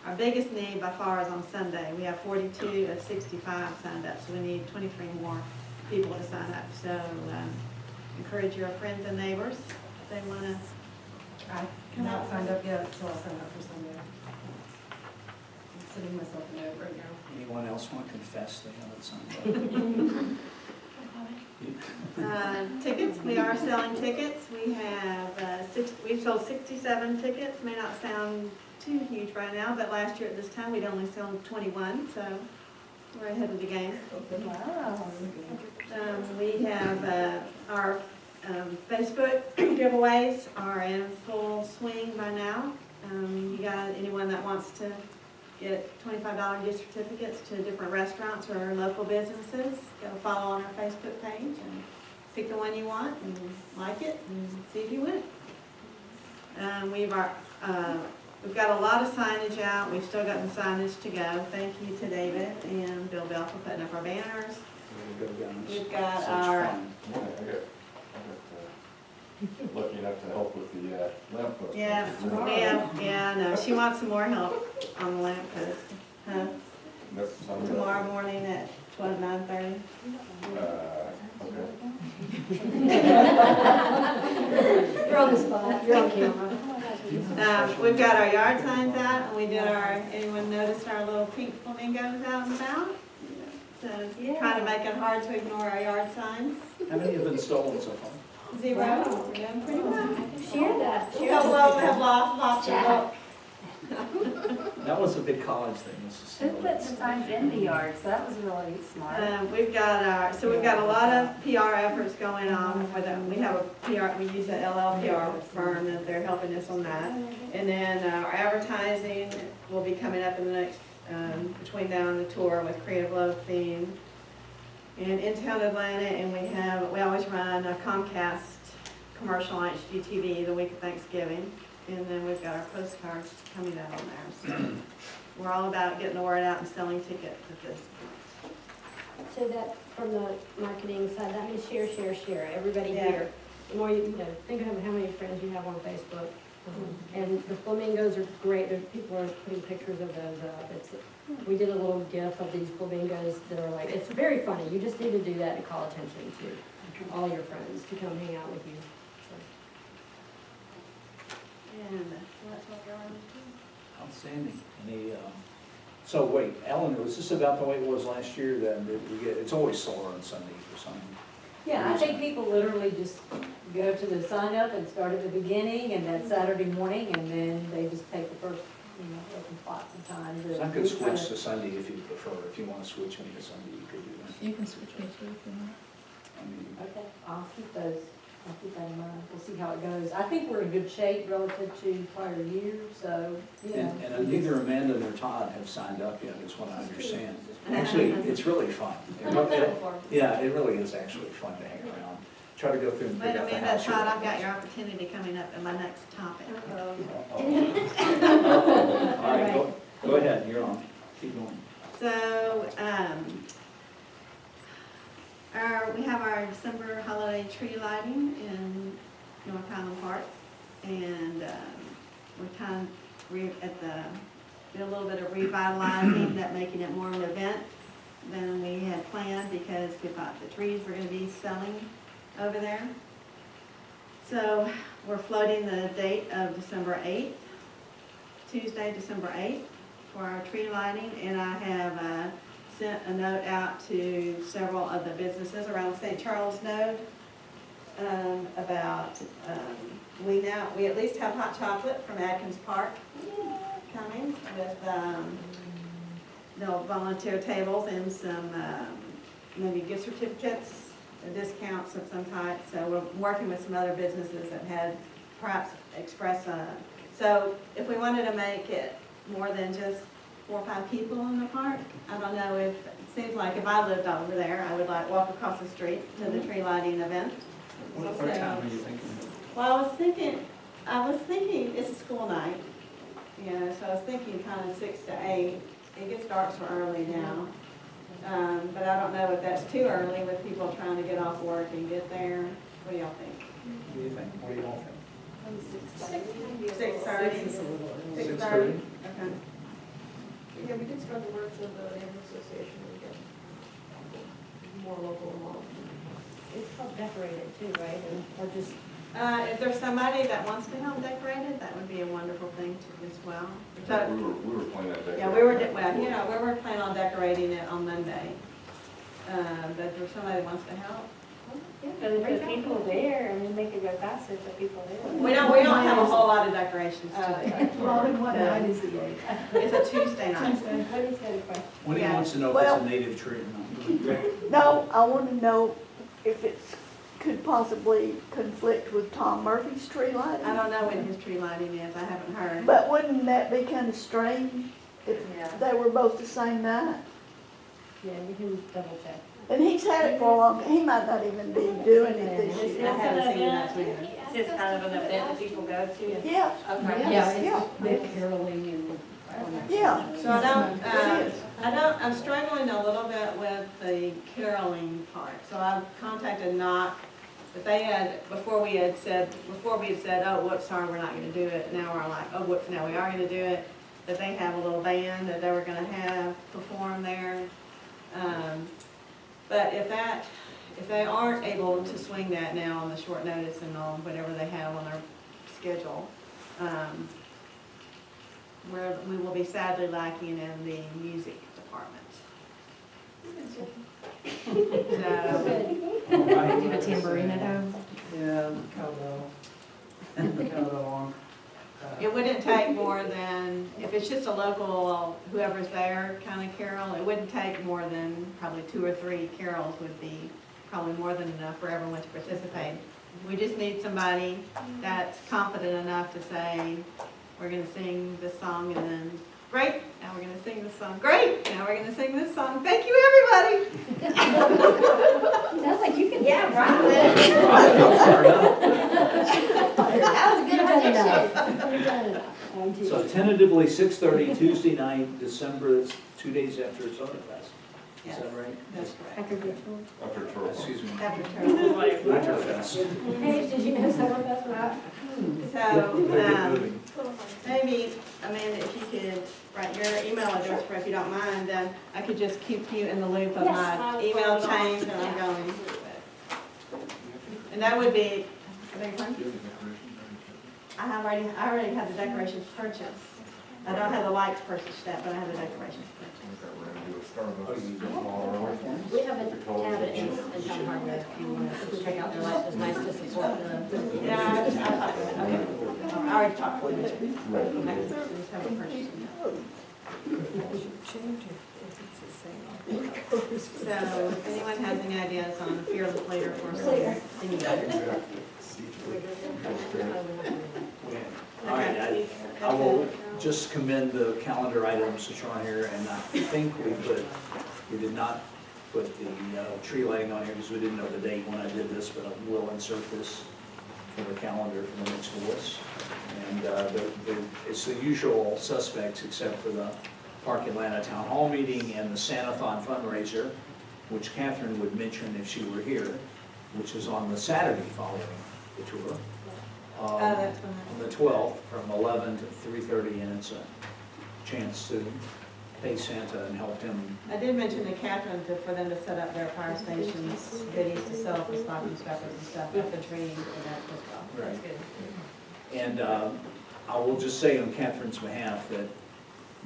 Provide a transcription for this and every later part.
our biggest need by far is on Sunday. We have 42 of 65 signed up, so we need 23 more people to sign up. So encourage your friends and neighbors if they want to I'm not signed up yet, so I'll sign up for Sunday. I'm sending myself a note right now. Anyone else want to confess they haven't signed up? Tickets, we are selling tickets. We have we've sold 67 tickets. May not sound too huge right now, but last year at this time we'd only sold 21, so we're ahead of the game. Wow. We have our Facebook giveaways are in full swing by now. You got anyone that wants to get $25 gift certificates to different restaurants or local businesses, go follow on our Facebook page and pick the one you want and like it and see if you win it. We've got a lot of signage out. We've still got some signage to go. Thank you to David and Bill Bell for putting up our banners. We've got our... I got lucky enough to help with the lamp post. Yeah, no, she wants some more help on the lamp post. Huh? Tomorrow morning at 9:30. Okay. You're on the spot, you're on camera. We've got our yard signs out, and we did anyone noticed our little pink flamingos out and about? So try to make it hard to ignore our yard signs. How many have been stolen so far? 0. We're doing pretty well. Share that. A couple of them have lost their look. That was a big college thing, was to Who steal put it. the signs in the yard? So that was really smart. We've got we've got a lot of PR efforts going on for them. We have a PR, we use an LLPR firm that they're helping us on that. And then our advertising will be coming up in the next, between now and the tour with Creative Love theme. And in town Atlanta, and we always run a Comcast commercial on HGTV the week of Thanksgiving. And then we've got our postcards coming out on there. So we're all about getting the word out and selling tickets at this point. So that, from the marketing side, that means share, everybody Yeah. here. The more you know, think of how many friends you have on Facebook. And the flamingos are great, people are putting pictures of those up. We did a little gif of these flamingos that are like, it's very funny, you just need to do that and call attention to all your friends to come hang out with you. And so that's what we're on to. Outstanding. So wait, Ellen, was this about the way it was last year then? It's always slower on Sunday for some. Yeah, I think people literally just go to the sign up and start at the beginning and then Saturday morning and then they just take the first, open spot and time. I could switch to Sunday if you prefer. If you want to switch me to Sunday, you could do that. You can switch me too if you want. I mean, Okay, I'll keep that in mind. We'll see how it goes. I think we're in good shape relative to prior years, so, and neither Amanda nor Todd have signed up yet, is what I understand. Actually, it's really fun. Yeah, it really is actually fun to hang around. Try to go through and Wait pick a up the minute, house. Todd, I've got your opportunity coming up in my next topic. All right, go ahead, you're on. Keep going. So, we have our December holiday tree lighting in North Highland Park, and we're kind of did a little bit of revitalizing that, making it more of an event than we had planned because we thought the trees were going to be selling over there. So we're floating the date of December 8th, Tuesday, December 8th, for our tree lighting, and I have sent a note out to several of the businesses around St. Charles Node about, we at least have hot chocolate from Atkins Park coming with they'll volunteer tables and some maybe gift certificates, discounts of some type. So we're working with some other businesses that had perhaps expressed so if we wanted to make it more than just 4 or 5 people in the park, I don't know if, it seems like if I lived over there, I would like walk across the street to the tree lighting event. What time are you thinking? Well, I was thinking it's a school night, so I was thinking kind of 6 to 8. It gets dark so early now. But I don't know if that's too early with people trying to get off work and get there. What do y'all think? What do you think? What do you all think? 6:30? 6:30? Okay. Yeah, we did start the work with the neighborhood association and get more local involved. It's called decorated too, right? And, or just, If there's somebody that wants to help decorate it, that would be a wonderful thing to as well. So, We were planning on yeah, we were, we were planning on decorating it on Monday. But if there's somebody that wants to help. But if the people there, I mean, make it go faster if the people there. We don't have a whole lot of decorations today. Robin, what night is the 8th? It's a Tuesday night. What is got a question? Wendy Yeah. wants to know if it's a native tree or not. No, I want to know if it's, could possibly conflict with Tom Murphy's tree I lighting. don't know when his tree lighting is, I haven't heard. But wouldn't that be kind of strange if Yeah. they were both the same night? yeah, we can double check. And he's had it for a long, he might not even be doing it this I year. haven't seen it next week. It's just kind of an event that people go to. Yeah, Okay. Yeah, yeah. it's big caroling and. yeah. So I'm struggling a little bit with the caroling part. So I've contacted Knock, but they had, before we had said, oh, whoops, sorry, we're not gonna do it. Now we're like, oh, whoops, now we are gonna do it. That they have a little band that they were gonna have perform there. But if they aren't able to swing that now on the short notice and on whatever they have on their schedule, we will be sadly lacking in the music department. So, Do you have a tambourine at home? Yeah, cowbell. it wouldn't take more than, if it's just a local, whoever's there kind of carol, it wouldn't take more than probably 2 or 3 carols would be probably more than enough for everyone to participate. We just need somebody that's confident enough to say, we're gonna sing this song and then, great, now we're gonna sing this song. Great, now we're gonna sing this song. Thank you, everybody. Sounds like you can. Yeah, That was a good audition. You've done enough. So tentatively 6:30 Tuesday night, December, 2 days after its Oktoberfest. Is Yes, that right? that's correct. After good tour. After Charles. Excuse me. After Turtle. Winterfest. Hey, did you know Summerfest was? So, They're getting moving. maybe, Amanda, if you could write your email address for, if you don't mind, then I could just keep you in the loop of Yes, my I'll email follow it chain on. that I'm going. And that would be, I beg your pardon? I already have the decorations purchased. I don't have the lights purchased yet, but I have the decorations purchased. We're gonna do a Oh, you Starbucks don't. tomorrow. We have a tab in town hardware if you want to check out their lights. It's nice to support the. Yeah, I talked to them. Okay. I already talked to them. Right. Okay, so we just haven't purchased them yet. So if anyone has any ideas on Fearless Leader for singing. All right, I will just commend the calendar items that are on here, and I think we did not put the tree lighting on here because we didn't know the date when I did this, but I will insert this for the calendar for the next voice. And it's the usual suspects except for the Park Atlanta Town Hall meeting and the Santa-thon fundraiser, which Catherine would mention if she were here, which is on the Saturday following the tour. That's when On the 12th, from 11 to 3:30, and it's a chance to pay Santa and help him. I did mention to Catherine for them to set up their fire stations, goodies to sell for stocking stuffers and stuff at the training for that as well. Right. That's good. And I will just say on Catherine's behalf that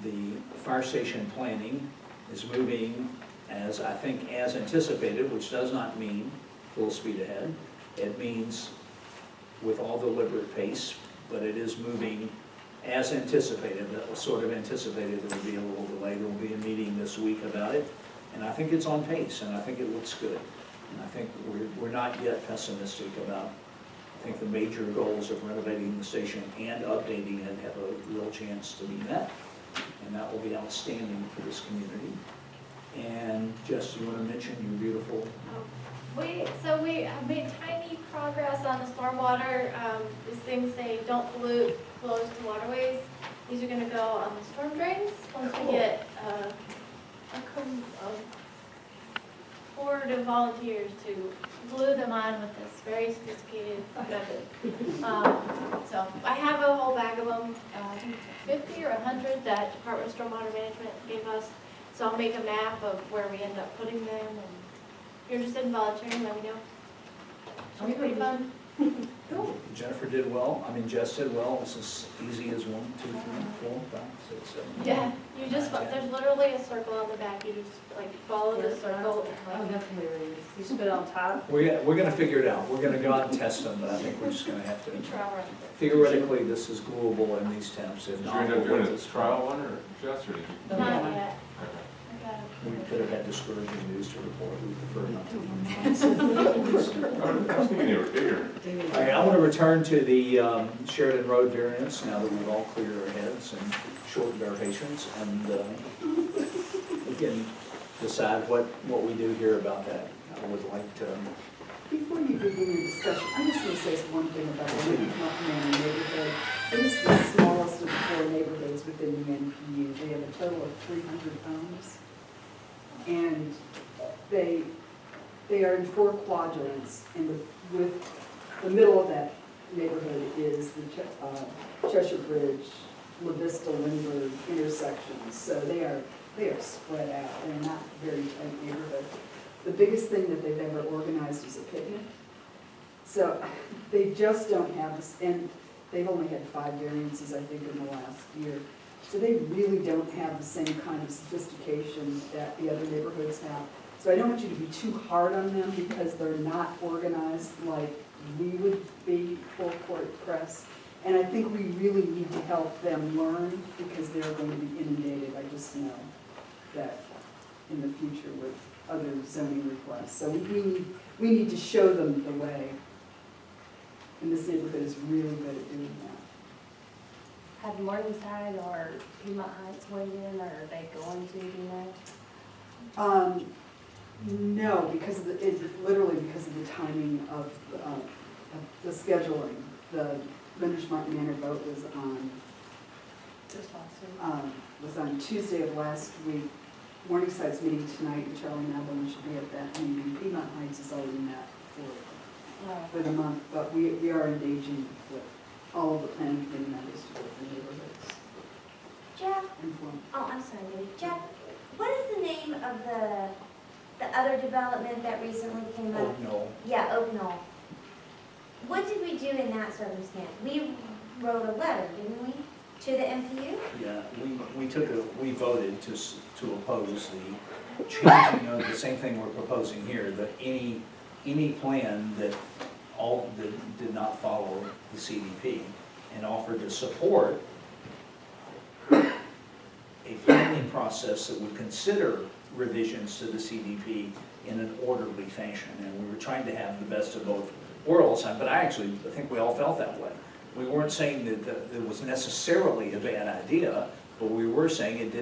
the fire station planning is moving as, I think, as anticipated, which does not mean full speed ahead. It means with all deliberate pace, but it is moving as anticipated. That was sort of anticipated there would be a little delay. There will be a meeting this week about it, and I think it's on pace, and I think it looks good. And I think we're not yet pessimistic about, I think the major goals of renovating the station and updating it have a real chance to be met, and that will be outstanding for this community. And Jess, you want to mention your beautiful? We have made tiny progress on the stormwater. These things say don't pollute, flows to waterways. These are gonna go on the storm drains once we get horde of volunteers to glue them on with this very sophisticated method. So I have a whole bag of them, I think it's 50 or 100 that Department of Stormwater Management gave us. So I'll make a map of where we end up putting them, and if you're interested in volunteering, let me know. Should be pretty fun. Jennifer did well, Jess did well, this is easy as 1, 2, 3, 4, 5, 6, 7. Yeah, you just, there's literally a circle on the back, you just like follow the circle. Oh, that's hilarious. You spit on top. We're gonna figure it out, we're gonna go out and test them, but I think we're just gonna have to, Trial run. theoretically, this is gluable in these temps, if Did you not, end up we'll doing wait a this trial one, or Jess, or did you? Not yet. Okay. I got it. We could have had discouraging news to report, we prefer not to. I was thinking they were bigger. All right, I want to return to the Sheridan Road variance, now that we've all cleared our heads and shortened our patience, and we can decide what we do here about that. I would like to, Before you begin your discussion, I just want to say one thing about the Virginia-Highland neighborhood. It is the smallest of the 4 neighborhoods within the NPU. They have a total of 300 homes. And they are in 4 quadrants, and with the middle of that neighborhood is the Cheshire Bridge, La Vista, Lindbergh intersections. So they are spread out. They're not very tight neighborhood. The biggest thing that they've ever organized is a picnic. So they just don't have this, and they've only had 5 variances, I think, in the last year. So they really don't have the same kind of sophistication that the other neighborhoods have. So I don't want you to be too hard on them because they're not organized like we would be full court press. And I think we really need to help them learn because they're going to be inundated. I just know that in the future with other zoning requests. So we need to show them the way. And this neighborhood is really good at doing that. Have Morningside or Piedmont Heights weighed in, or are they going to, do you know? No, because of literally because of the timing of the scheduling. The Linders Martin Manor vote was on Just last week. was on Tuesday of last week. Morningside's meeting tonight, and Charlie Madeline should be at that meeting. Piedmont Heights has already met for the month, but we are engaging with all of the planning committee members to work the neighborhoods. Jeff, Inform. oh, I'm sorry, Debbie. Jeff, what is the name of the other development that recently came up? oh, no, Yeah, Oak Knoll. What did we do in that circumstance? We wrote a letter, didn't we, to the MPU? yeah, we voted to oppose the changing of the same thing we're proposing here, that any plan that did not follow the CDP, and offered to support a planning process that would consider revisions to the CDP in an orderly fashion. And we were trying to have the best of both worlds, but I think we all felt that way. We weren't saying that it was necessarily a bad idea, but we were saying it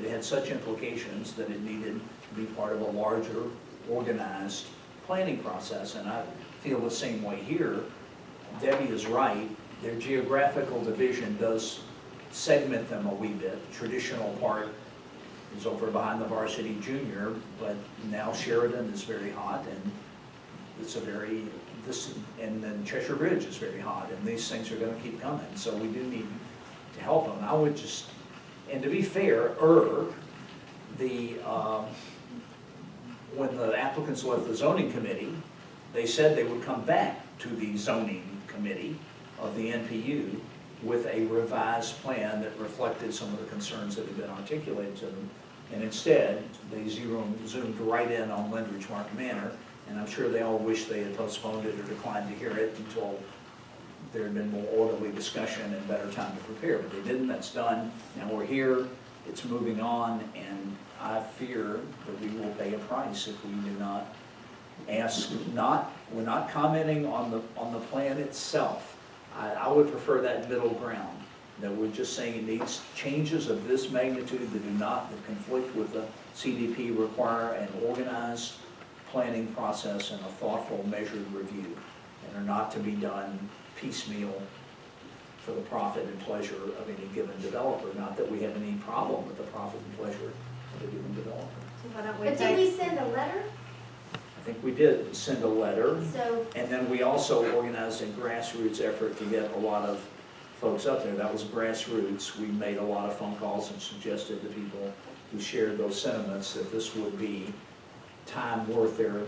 had such implications that it needed to be part of a larger, organized planning process. And I feel the same way here. Debbie is right. Their geographical division does segment them a wee bit. The traditional part is over behind the Varsity Junior, but now Sheridan is very hot, and and then Cheshire Ridge is very hot, and these things are gonna keep coming, so we do need to help them. I would just, and to be fair, when the applicants left the zoning committee, they said they would come back to the zoning committee of the NPU with a revised plan that reflected some of the concerns that had been articulated to them. And instead, they zoomed right in on Lindridge Martin Manor, and I'm sure they all wish they had postponed it or declined to hear it until there had been more orderly discussion and better time to prepare. But they didn't, that's done. Now we're here, it's moving on, and I fear that we will pay a price if we do not ask, we're not commenting on the plan itself. I would prefer that middle ground, that we're just saying it needs changes of this magnitude that conflict with the CDP, require an organized planning process and a thoughtful, measured review, and are not to be done piecemeal for the profit and pleasure of any given developer. Not that we have any problem with the profit and pleasure of a given developer. Why don't we But did take, we send a letter? I think we did send a letter, so, and then we also organized a grassroots effort to get a lot of folks up there. That was grassroots. We made a lot of phone calls and suggested to people who shared those sentiments that this would be time worth their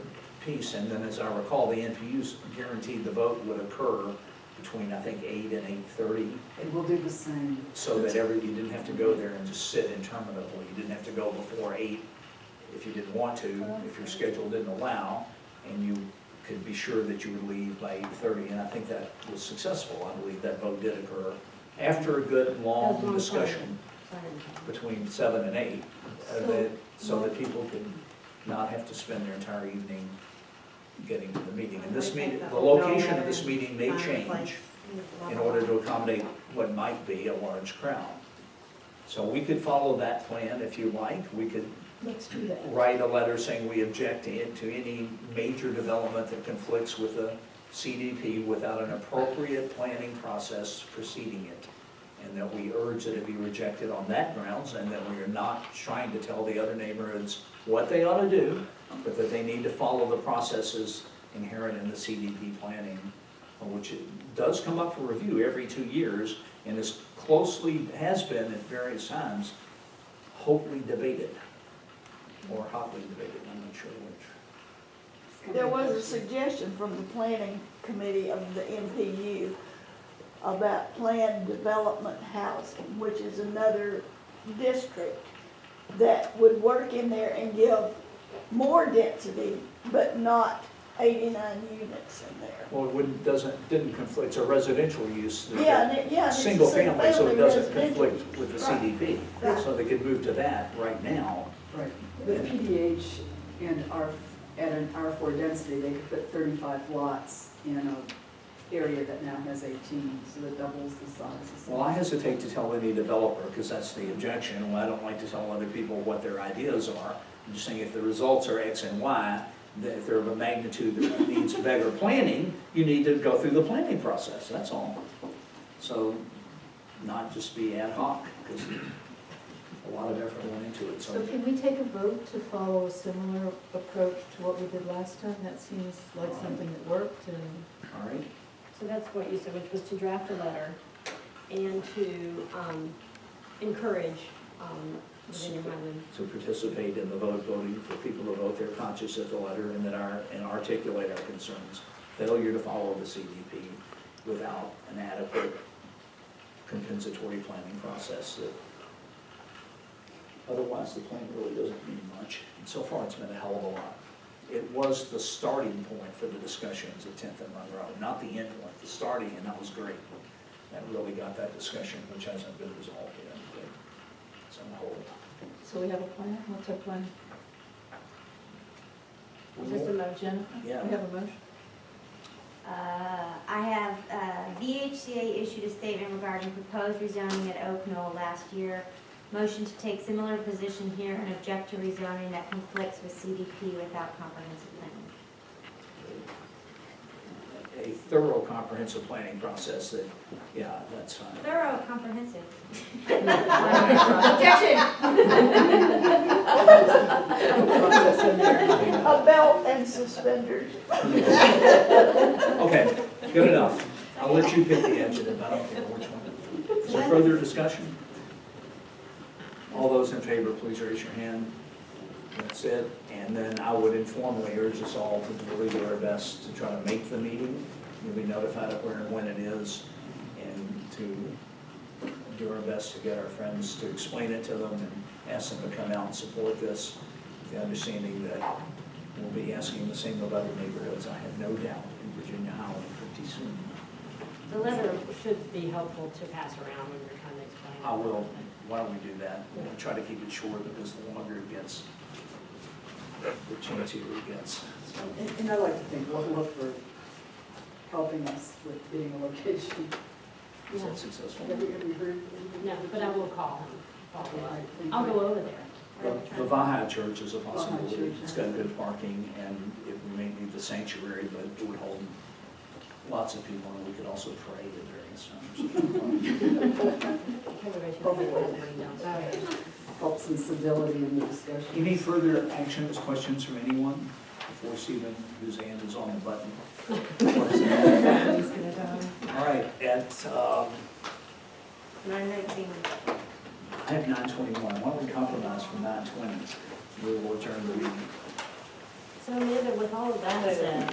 piece. And then, as I recall, the NPUs guaranteed the vote would occur between, I think, 8 and 8:30, And we'll do the same. so that you didn't have to go there and just sit interminably. You didn't have to go before 8 if you didn't want to, if your schedule didn't allow, and you could be sure that you would leave by 8:30. And I think that was successful. I believe that vote did occur after a good, long discussion between 7 and 8, so that people could not have to spend their entire evening getting to the meeting. And this meeting, the location of this meeting may change in order to accommodate what might be a large crowd. So we could follow that plan if you like. We could Let's do that. write a letter saying we object to any major development that conflicts with the CDP without an appropriate planning process preceding it. And that we urge that it be rejected on that grounds, and that we are not trying to tell the other neighborhoods what they ought to do, but that they need to follow the processes inherent in the CDP planning, which it does come up for review every 2 years, and is closely, has been at various times, hotly debated, or hotly debated, I'm not sure which. There was a suggestion from the planning committee of the MPU about planned development housing, which is another district that would work in there and give more density, but not 89 units in there. Well, didn't conflict, it's a residential use. Yeah, it's a Single family, so it doesn't residential. conflict with the Right. CDP. Right. So they could move to that right now. Right. The PDH and at an R4 density, they could put 35 lots in an area that now has 18, so it doubles the size. Well, I hesitate to tell any developer, because that's the objection, and I don't like to tell other people what their ideas are. I'm just saying if the results are X and Y, that if they're of a magnitude that needs better planning, you need to go through the planning process, that's all. So, not just be ad hoc, because a lot of effort went into it, So so. can we take a vote to follow a similar approach to what we did last time? That seems like something that worked and. All right, So that's what you said, which was to draft a letter and to encourage Virginia-Highland. to participate in the voting for people to vote their conscience of the letter and articulate our concerns. Failure to follow the CDP without an adequate compensatory planning process that otherwise the plan really doesn't mean much. And so far it's been a hell of a lot. It was the starting point for the discussions at 10th and Monroe, not the end point, the starting, and that was great. That really got that discussion, which hasn't been resolved yet, but it's on hold. So we have a plan? What's our plan? Is this a motion? Jennifer? Yeah. We have a motion? I have, VHCA issued a statement regarding proposed rezoning at Oak Knoll last year. Motion to take similar position here and object to rezoning that conflicts with CDP without comprehensive planning. A thorough comprehensive planning process that, yeah, that's fine. Thorough, comprehensive. A belt and suspenders. Okay, good enough. I'll let you pick the adjective, I don't care which one. Is there further discussion? All those in favor, please raise your hand. That's it. And then I would informally urge us all to really do our best to try to make the meeting. You'll be notified of where and when it is, and to do our best to get our friends to explain it to them and ask them to come out and support this, with the understanding that we'll be asking the same of other neighborhoods, I have no doubt, in Virginia-Highland pretty soon. The letter should be helpful to pass around when you're trying to explain. I will. Why don't we do that? We'll try to keep it short, because the longer it gets, the chancier it gets. So, And I like to think we'll look for helping us with getting a location. is that successful? Have you heard? No, but I will call him. Follow up. I think- I'll go over there. The Vaha Church is a possibility. Church. It's got good parking, and it may be the sanctuary, but it would hold lots of people, and we could also pray at various times. Everybody should have one down. Helps some civility in the discussion. Any further actions, questions from anyone before Stephen, whose hand is on the button? He's gonna die. All right, at, 9:19. I have 9:21, why don't we compromise for 9:20? We will adjourn the meeting. So Amanda, with all of that said,